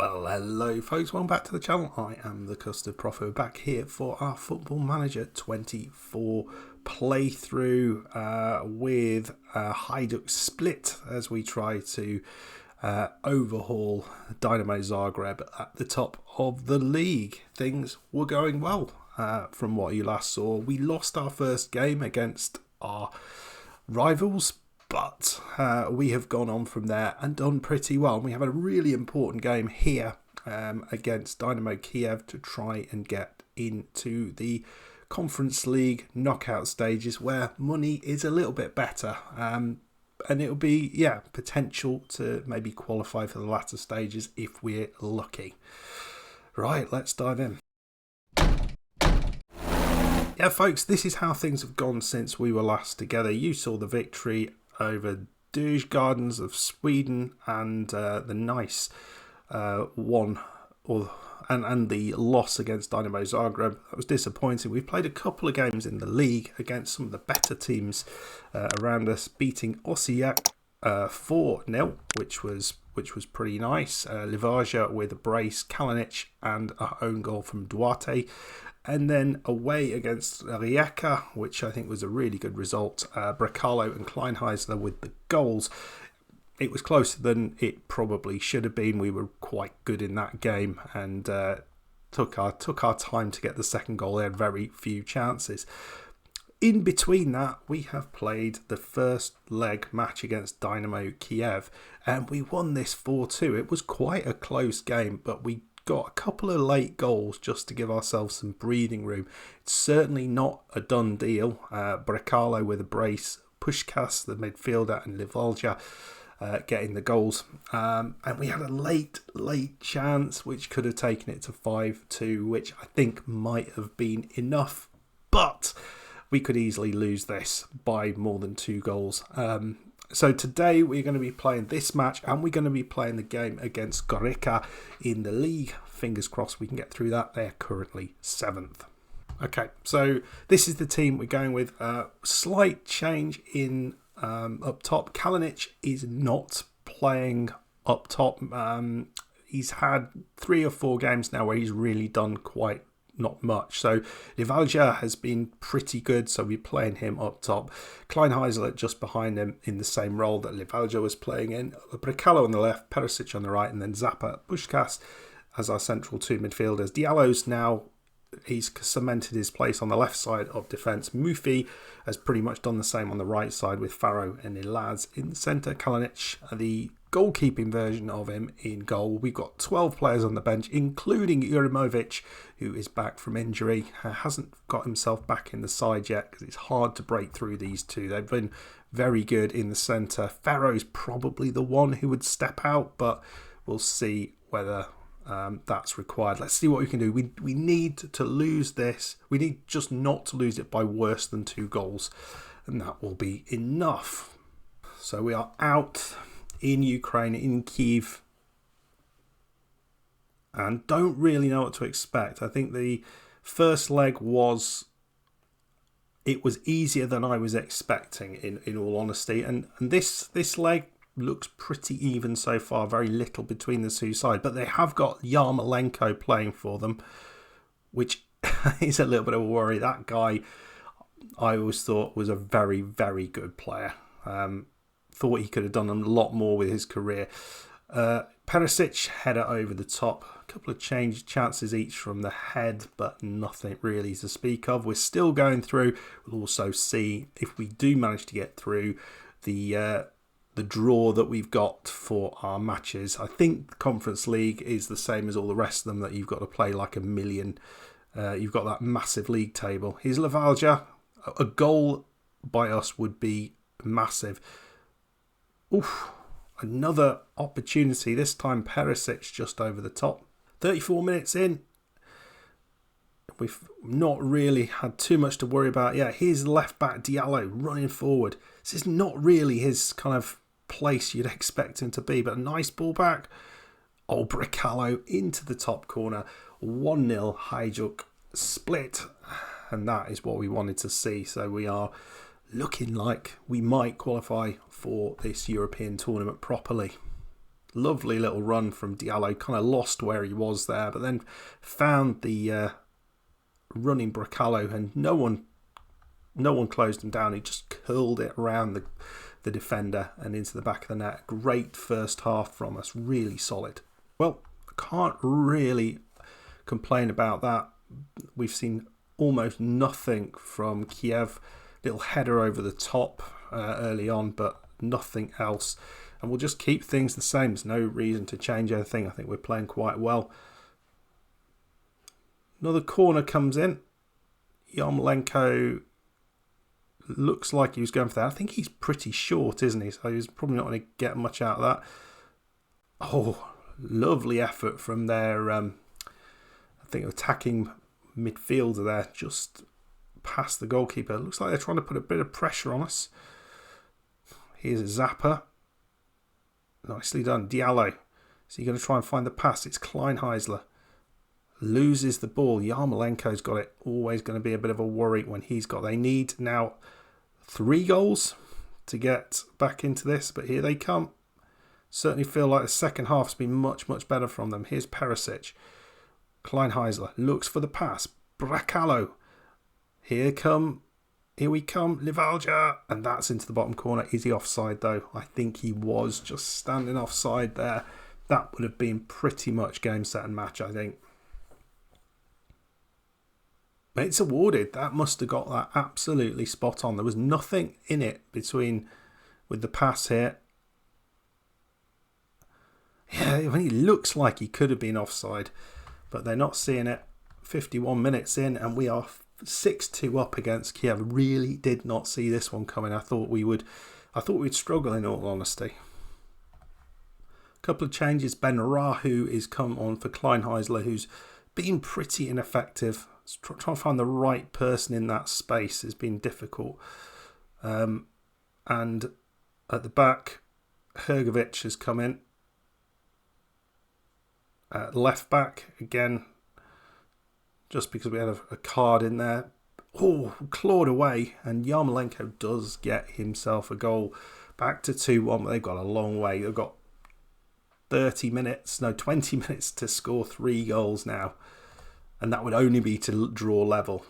Well, hello folks, welcome back to the channel. I am the Custard Prophet. We're back here for our Football Manager 24 playthrough with Hadjuk Split as we try to overhaul Dynamo Zagreb at the top of the league. Things were going well from what you last saw. We lost our first game against our rivals, but we have gone on from there and done pretty well. We have a really important game here against Dynamo Kiev to try and get into the Conference League knockout stages where money is a little bit better. And it'll be, potential to maybe qualify for the latter stages if we're lucky. Right, let's dive in. Yeah, folks, this is how things have gone since we were last together. You saw the victory over Gardens of Sweden and the nice and the loss against Dynamo Zagreb. That was disappointing. We've played a couple of games in the league against some of the better teams around us, beating Osijek 4-0, which was pretty nice. Livaja with a brace, Kalinic and a own goal from Duarte. And then away against Gorica, which I think was a really good result. Bracalo and Kleinheisler with the goals. It was closer than it probably should have been. We were quite good in that game and took our time to get the second goal. They had very few chances. In between that, we have played the first leg match against Dynamo Kiev, and we won this 4-2. It was quite a close game, but we got a couple of late goals just to give ourselves some breathing room. It's certainly not a done deal. Bracalo with a brace, Pushkas, the midfielder, and Livaja getting the goals. And we had a late chance which could have taken it to 5-2, which I think might have been enough. But we could easily lose this by more than 2 goals. So today we're going to be playing this match and we're going to be playing the game against Gorica in the league. Fingers crossed we can get through that. They're currently 7th. Okay, so this is the team we're going with. Slight change in up top. Kalinic is not playing up top. He's had 3 or 4 games now where he's really done quite not much. So Livaja has been pretty good, so we're playing him up top. Kleinheisler just behind him in the same role that Livaja was playing in. Bracalo on the left, Perisic on the right, and then Zappa, Pushkas as our central 2 midfielders. Diallo's now, he's cemented his place on the left side of defence. Mufi has pretty much done the same on the right side with Faro and Ilaz in the centre. Kalinic, the goalkeeping version of him, in goal. We've got 12 players on the bench, including Jurimovic, who is back from injury. Hasn't got himself back in the side yet because it's hard to break through these two. They've been very good in the centre. Faro's probably the one who would step out, but we'll see whether that's required. Let's see what we can do. We need to lose this. We need just not to lose it by worse than 2 goals, and that will be enough. So we are out in Ukraine, in Kiev, and don't really know what to expect. I think the first leg was easier than I was expecting, in all honesty, and this leg looks pretty even so far. Very little between the 2 sides, but they have got Yarmolenko playing for them, which is a little bit of a worry. That guy I always thought was a very, very good player. Thought he could have done a lot more with his career. Perisic, header over the top. A couple of chances each from the head, but nothing really to speak of. We're still going through. We'll also see if we do manage to get through the draw that we've got for our matches. I think the Conference League is the same as all the rest of them, that you've got to play like a million. You've got that massive league table. Here's Livaja. A goal by us would be massive. Oof, another opportunity. This time Perisic just over the top. 34 minutes in. We've not really had too much to worry about. Yeah, here's left back Diallo running forward. This is not really his kind of place you'd expect him to be, but a nice ball back. Oh, Bracalo into the top corner. 1-0 Hadjuk Split. And that is what we wanted to see. So we are looking like we might qualify for this European tournament properly. Lovely little run from Diallo. Kind of lost where he was there, but then found the running Bracalo, and no one closed him down. He just curled it around the defender and into the back of the net. Great first half from us. Really solid. Well, can't really complain about that. We've seen almost nothing from Kiev. Little header over the top early on, but nothing else. And we'll just keep things the same. There's no reason to change anything. I think we're playing quite well. Another corner comes in. Yarmolenko looks like he was going for that. I think he's pretty short, isn't he? So he's probably not going to get much out of that. Oh, lovely effort from their, I think, attacking midfielder there, just past the goalkeeper. Looks like they're trying to put a bit of pressure on us. Here's a zapper. Nicely done. Diallo. So you're going to try and find the pass. It's Kleinheisler. Loses the ball. Yarmolenko's got it. Always going to be a bit of a worry when he's got. They need now 3 goals to get back into this, but here they come. Certainly feel like the second half's been much, much better from them. Here's Perisic. Kleinheisler looks for the pass. Bracalo. Here we come. Livalja. And that's into the bottom corner. Is he offside though? I think he was just standing offside there. That would have been pretty much game, set and match, I think. It's awarded. That must have got that absolutely spot on. There was nothing in it with the pass here. Yeah, I mean, it looks like he could have been offside, but they're not seeing it. 51 minutes in, and we are 6-2 up against Kiev. Really did not see this one coming. I thought we'd struggle, in all honesty. A couple of changes. Ben Rahu is come on for Kleinheisler, who's been pretty ineffective. Trying to find the right person in that space has been difficult. And at the back, Hrgovic has come in. Left back, again, just because we had a card in there. Oh, clawed away, and Yarmolenko does get himself a goal. Back to 2-1, but they've got a long way. They've got 20 minutes to score 3 goals now. And that would only be to draw level.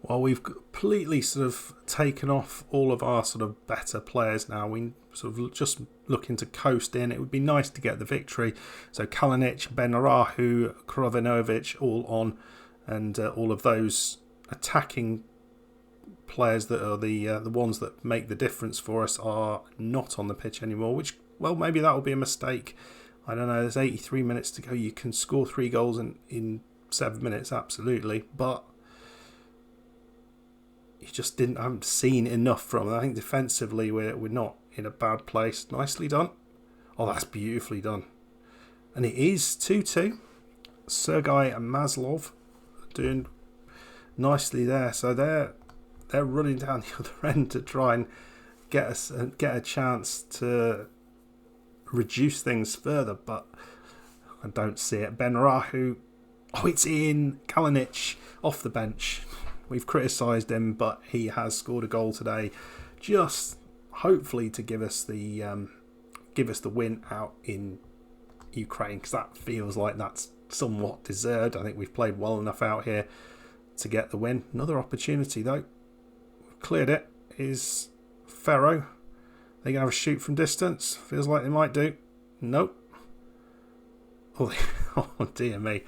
Well, we've completely sort of taken off all of our sort of better players now. We sort of just looking to coast in. It would be nice to get the victory. So Kalinic, Benarahu, Krovinovic all on, and all of those attacking players that are the ones that make the difference for us are not on the pitch anymore. Which, well, maybe that will be a mistake. I don't know. There's 83 minutes to go. You can score 3 goals in 7 minutes, absolutely, but you just haven't seen enough from them. I think defensively we're not in a bad place. Nicely done. Oh, that's beautifully done. And it is 2-2. Sergei and Maslov doing nicely there. So they're running down the other end to try and get a chance to reduce things further, but I don't see it. Ben Rahu. Oh, it's in. Kalinic off the bench. We've criticised him, but he has scored a goal today, just hopefully to give us the win out in Ukraine, because that feels like that's somewhat deserved. I think we've played well enough out here to get the win. Another opportunity though. We've cleared it. Is Ferro. They're going to have a shoot from distance. Feels like they might do. Nope. Oh dear me.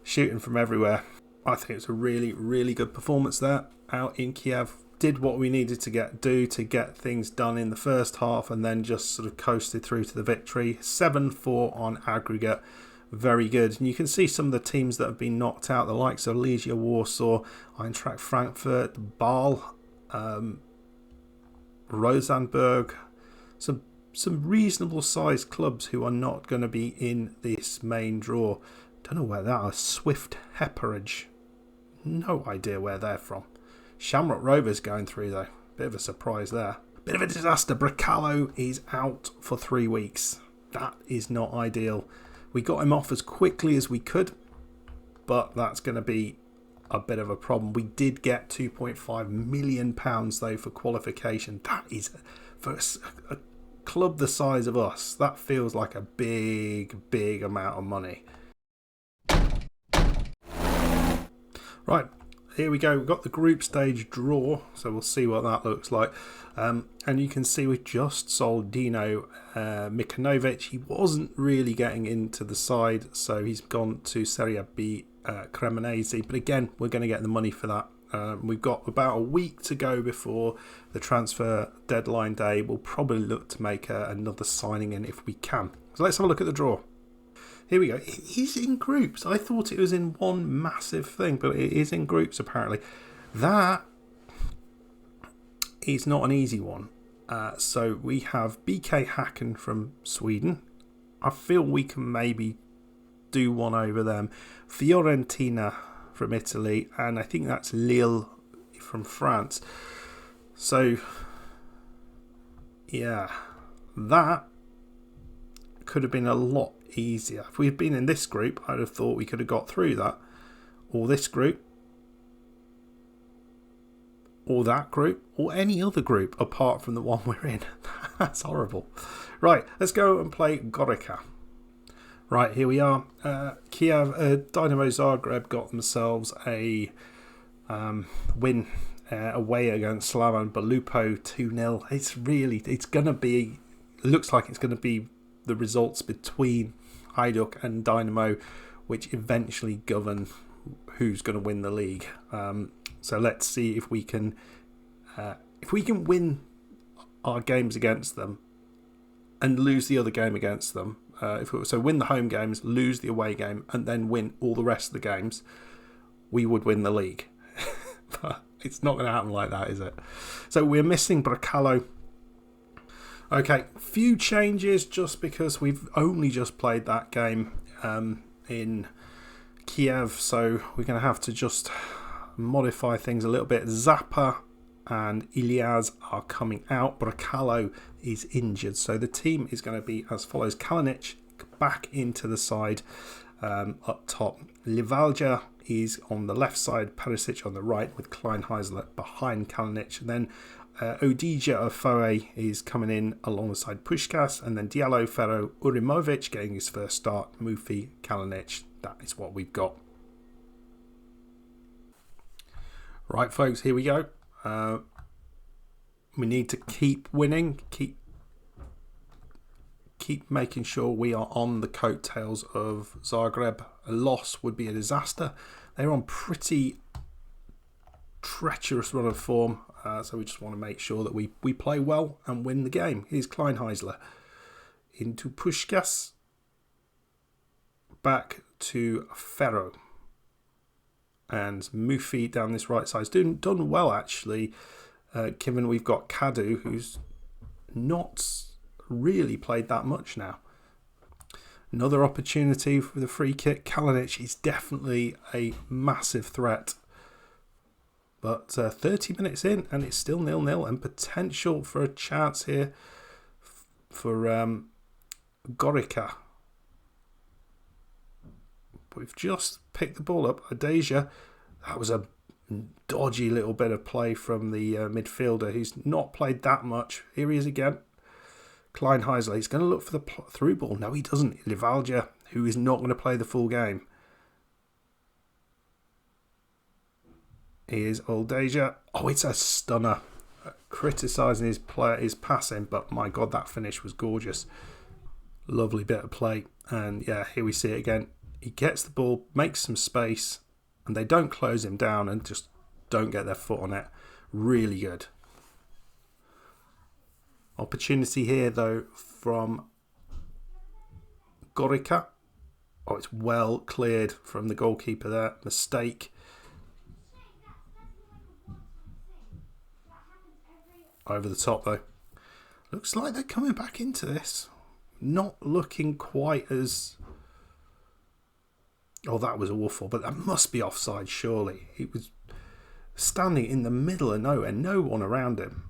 Shooting from everywhere. I think it's a really, really good performance there out in Kiev. Did what we needed to do to get things done in the first half, and then just sort of coasted through to the victory. 7-4 on aggregate. Very good. And you can see some of the teams that have been knocked out, the likes of Legia Warsaw, Eintracht Frankfurt, Bâle, Rosenborg, some reasonable sized clubs who are not going to be in this main draw. Don't know where that is. Swift Hepperidge. No idea where they're from. Shamrock Rovers going through though. Bit of a surprise there. Bit of a disaster. Bracalo is out for 3 weeks. That is not ideal. We got him off as quickly as we could, but that's going to be a bit of a problem. We did get £2.5 million though for qualification. That is for club the size of us, that feels like a big amount of money. Right, here we go. We've got the group stage draw, so we'll see what that looks like. And you can see we just sold Dino Mikanovic. He wasn't really getting into the side, so he's gone to Serie B Cremonese. But again, we're going to get the money for that. We've got about a week to go before the transfer deadline day. We'll probably look to make another signing in if we can. So let's have a look at the draw. Here we go. It is in groups. I thought it was in one massive thing, but it is in groups apparently. That is not an easy one. So we have BK Häcken from Sweden. I feel we can maybe do one over them. Fiorentina from Italy, and I think that's Lille from France. So yeah, that could have been a lot easier. If we had been in this group, I'd have thought we could have got through that, or this group, or that group, or any other group apart from the one we're in. That's horrible. Right, let's go and play Gorica. Right, here we are. Kiev, Dynamo Zagreb got themselves a win away against Slavan Belupo 2-0. It's going to be, looks like it's going to be the results between Hajduk and Dynamo which eventually govern who's going to win the league. So let's see if we can win our games against them and lose the other game against them. So win the home games, lose the away game, and then win all the rest of the games, we would win the league. But it's not going to happen like that, is it? So we're missing Bracalo. Okay, few changes just because we've only just played that game in Kiev, so we're going to have to just modify things a little bit. Zappa and Ilias are coming out. Bracalo is injured, so the team is going to be as follows. Kalinic back into the side up top. Livalja is on the left side, Perisic on the right, with Kleinheisler behind Kalinic. And then Odija of Foe is coming in alongside Puskás, and then Diallo, Ferro, Urimovic getting his first start, Mufi, Kalinic. That is what we've got. Right, folks, here we go. We need to keep winning, keep making sure we are on the coattails of Zagreb. A loss would be a disaster. They're on pretty treacherous run of form, so we just want to make sure that we play well and win the game. Here's Kleinheisler into Puskás, back to Ferro, and Mufi down this right side. He's done well actually, given we've got Kadu, who's not really played that much now. Another opportunity for the free kick. Kalinic is definitely a massive threat. But 30 minutes in and it's still 0-0, and potential for a chance here for Gorica. We've just picked the ball up. Adeja, that was a dodgy little bit of play from the midfielder. He's not played that much. Here he is again. Kleinheisler, he's going to look for the through ball. No, he doesn't. Livalja, who is not going to play the full game. Here's Oldeja. Oh, it's a stunner. Criticising his passing, but my God, that finish was gorgeous. Lovely bit of play. And yeah, here we see it again. He gets the ball, makes some space, and they don't close him down and just don't get their foot on it. Really good. Opportunity here, though, from Gorica. Oh, it's well cleared from the goalkeeper there. Mistake. Over the top, though. Looks like they're coming back into this. Not looking quite as... Oh, that was awful, but that must be offside, surely. He was standing in the middle of nowhere, no one around him.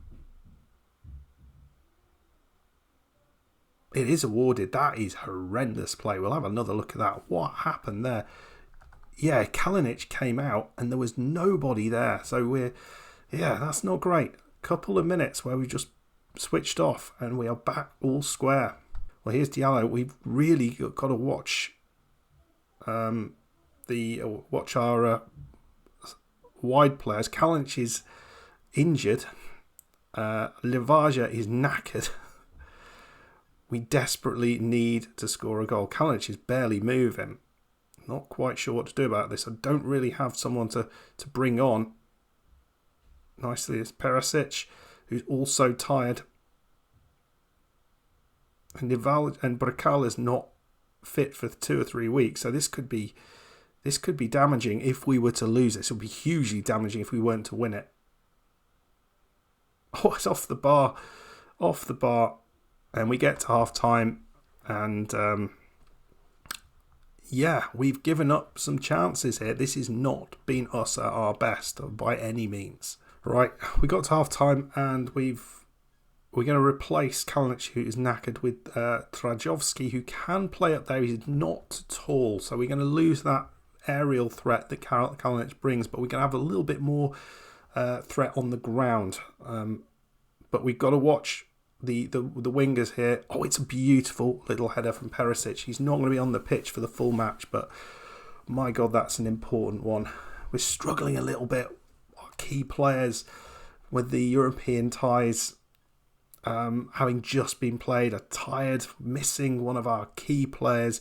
It is awarded. That is horrendous play. We'll have another look at that. What happened there? Yeah, Kalinic came out and there was nobody there. So that's not great. Couple of minutes where we just switched off, and we are back all square. Well, here's Diallo. We've really got to watch our wide players. Kalinic is injured. Livaja is knackered. We desperately need to score a goal. Kalinic is barely moving. Not quite sure what to do about this. I don't really have someone to bring on. Nicely is Perisic, who's also tired. And Bracala is not fit for 2 or 3 weeks. So this could be damaging if we were to lose this. It would be hugely damaging if we weren't to win it. Oh, it's off the bar. And we get to half time, and we've given up some chances here. This has not been us at our best by any means. Right, we got to half time, and we're going to replace Kalinic, who is knackered, with Trajovski, who can play up there. He's not tall, so we're going to lose that aerial threat that Kalinic brings, but we're going to have a little bit more threat on the ground. But we've got to watch the wingers here. Oh, it's a beautiful little header from Perisic. He's not going to be on the pitch for the full match, but my God, that's an important one. We're struggling a little bit. Our key players with the European ties having just been played are tired, missing one of our key players,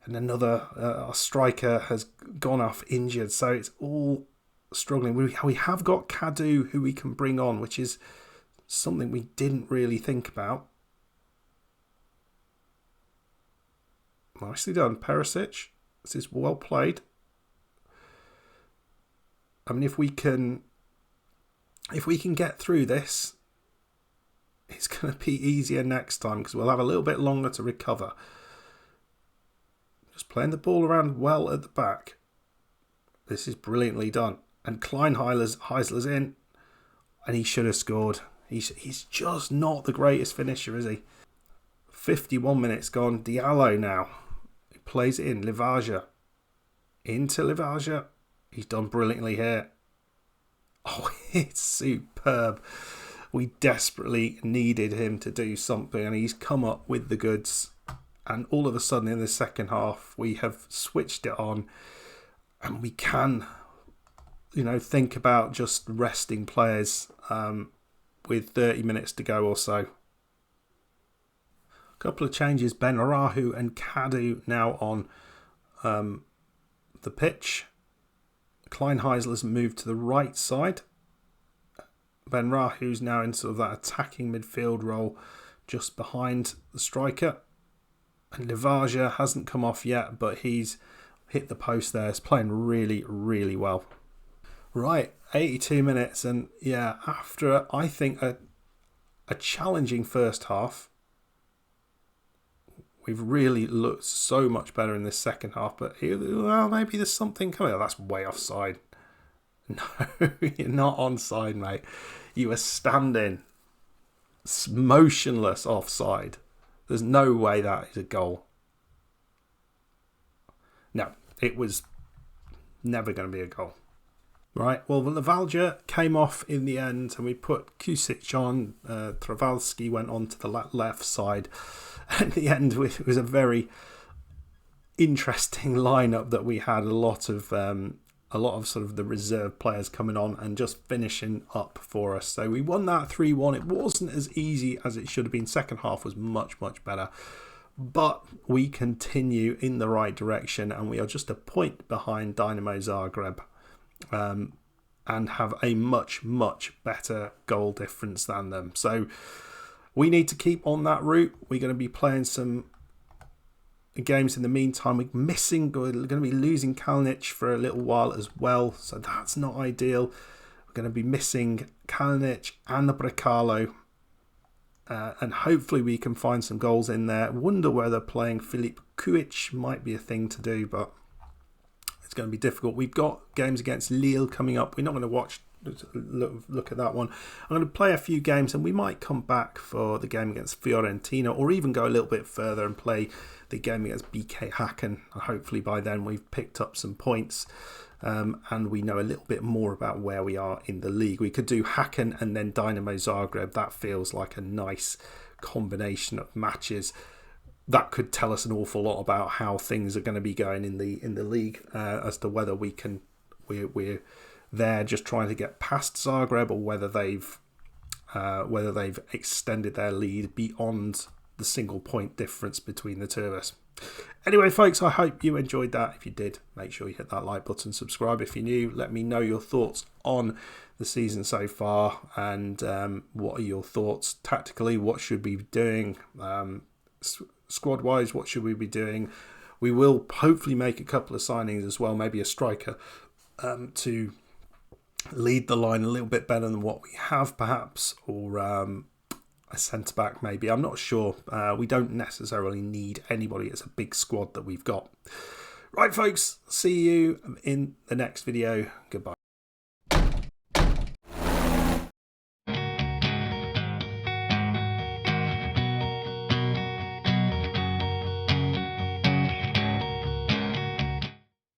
and another our striker has gone off injured. So it's all struggling. We have got Kadu, who we can bring on, which is something we didn't really think about. Nicely done, Perisic. This is well played. I mean, if we can get through this, it's going to be easier next time because we'll have a little bit longer to recover. Just playing the ball around well at the back. This is brilliantly done. And Kleinheisler's in, and he should have scored. He's just not the greatest finisher, is he? 51 minutes gone. Diallo now. He plays it in. Livaja. Into Livaja. He's done brilliantly here. Oh, it's superb. We desperately needed him to do something, and he's come up with the goods. And all of a sudden, in the second half, we have switched it on, and we can, think about just resting players with 30 minutes to go or so. A couple of changes. Ben Arahu and Kadu now on the pitch. Kleinheisler's moved to the right side. Ben Rahu's now in sort of that attacking midfield role just behind the striker. And Livaja hasn't come off yet, but he's hit the post there. He's playing really, really well. Right, 82 minutes, and after I think a challenging first half, we've really looked so much better in this second half, but maybe there's something coming. Oh, that's way offside. No, you're not onside, mate. You were standing motionless offside. There's no way that is a goal. No, it was never going to be a goal. Right, well, Livaja came off in the end, and we put Kusic on. Travalski went on to the left side. At the end, it was a very interesting lineup that we had. A lot of sort of the reserve players coming on and just finishing up for us. So we won that 3-1. It wasn't as easy as it should have been. Second half was much, much better. But we continue in the right direction, and we are just a point behind Dynamo Zagreb. And have a much, much better goal difference than them. So we need to keep on that route. We're going to be playing some games in the meantime. We're going to be losing Kalinic for a little while as well. So that's not ideal. We're going to be missing Kalinic and the Bracalo. And hopefully we can find some goals in there. Wonder whether playing Filip Kuic might be a thing to do, but it's going to be difficult. We've got games against Lille coming up. We're not going to look at that one. I'm going to play a few games, and we might come back for the game against Fiorentina, or even go a little bit further and play the game against BK Häcken. Hopefully by then we've picked up some points. and we know a little bit more about where we are in the league. We could do Haken and then Dynamo Zagreb. That feels like a nice combination of matches. That could tell us an awful lot about how things are going to be going in the league, as to whether we're there just trying to get past Zagreb, or whether they've extended their lead beyond the single point difference between the two of us. Anyway, folks, I hope you enjoyed that. If you did, make sure you hit that like button, subscribe if you're new. Let me know your thoughts on the season so far, and what are your thoughts tactically? What should we be doing? Squad wise, what should we be doing? We will hopefully make a couple of signings as well, maybe a striker to lead the line a little bit better than what we have, perhaps, or a centre back maybe. I'm not sure. We don't necessarily need anybody. It's a big squad that we've got. Right, folks, see you in the next video. Goodbye.